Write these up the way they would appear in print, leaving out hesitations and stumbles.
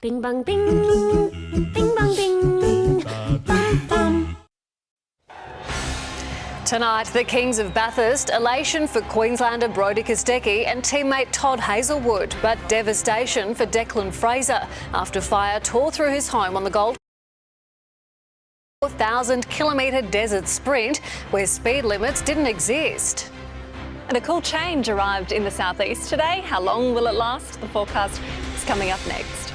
Bing bang bing, bing bang bing, bum bum. Tonight, the Kings of Bathurst, elation for Queenslander Brodie Kostecki and teammate Todd Hazelwood, but devastation for Declan Fraser after fire tore through his home on the Gold 4,000-kilometre desert sprint where speed limits didn't exist. And a cool change arrived in the southeast today. How long will it last? The forecast is coming up next.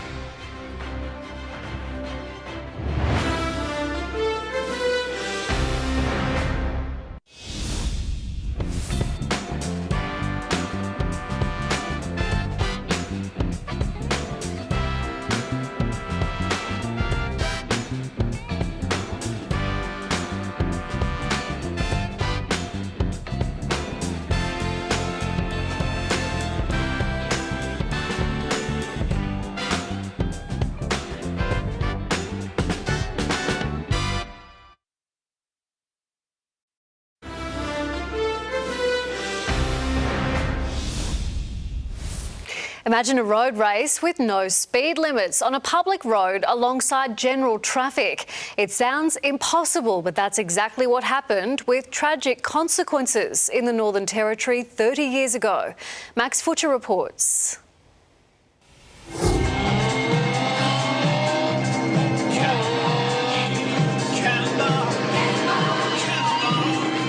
Imagine a road race with no speed limits on a public road alongside general traffic. It sounds impossible, but that's exactly what happened with tragic consequences in the Northern Territory 30 years ago. Max Futcher reports.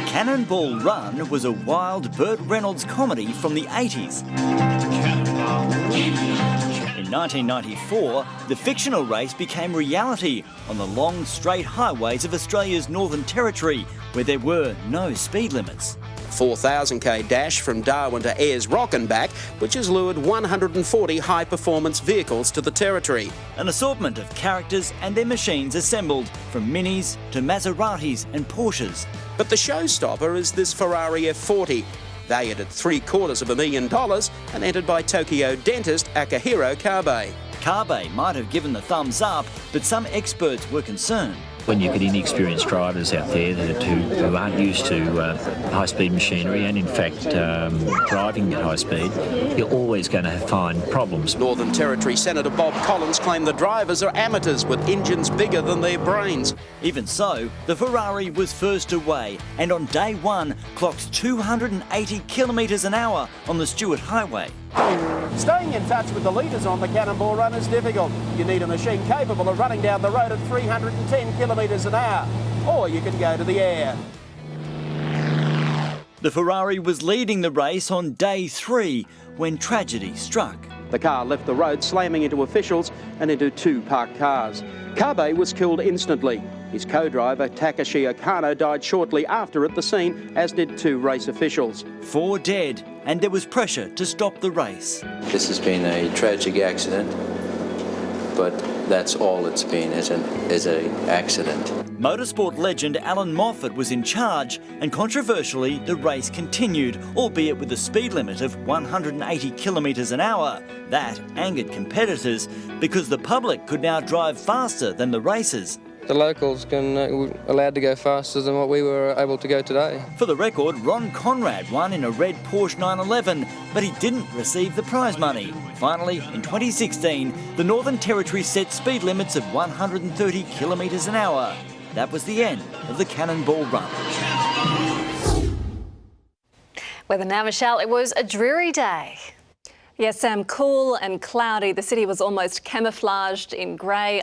Cannonball Run was a wild Burt Reynolds comedy from the 80s. In 1994, the fictional race became reality on the long, straight highways of Australia's Northern Territory, where there were no speed limits. 4,000k dash from Darwin to Ayers Rock and back, which has lured 140 high-performance vehicles to the Territory. An assortment of characters and their machines assembled, from Minis to Maseratis and Porsches. But the showstopper is this Ferrari F40, valued at $750,000 and entered by Tokyo dentist Akihiro Kabe. Kabe might have given the thumbs up, but some experts were concerned. When you get inexperienced drivers out there who aren't used to high-speed machinery and, in fact, driving at high speed, you're always going to find problems. Northern Territory Senator Bob Collins claimed the drivers are amateurs with engines bigger than their brains. Even so, the Ferrari was first away and on day one clocked 280 kilometres an hour on the Stewart Highway. Staying in touch with the leaders on the Cannonball Run is difficult. You need a machine capable of running down the road at 310 kilometres an hour, or you can go to the air. The Ferrari was leading the race on day 3 when tragedy struck. The car left the road, slamming into officials and into 2 parked cars. Kabe was killed instantly. His co-driver, Takashi Okano, died shortly after at the scene, as did 2 race officials. 4 dead, and there was pressure to stop the race. This has been a tragic accident, but that's all it's been, is an accident. Motorsport legend Alan Moffat was in charge, and controversially, the race continued, albeit with a speed limit of 180 kilometres an hour. That angered competitors because the public could now drive faster than the racers. The locals were allowed to go faster than what we were able to go today. For the record, Ron Conrad won in a red Porsche 911, but he didn't receive the prize money. Finally, in 2016, the Northern Territory set speed limits of 130 kilometres an hour. That was the end of the Cannonball Run. Weather now, Michelle. It was a dreary day. Yes, Sam, cool and cloudy. The city was almost camouflaged in grey.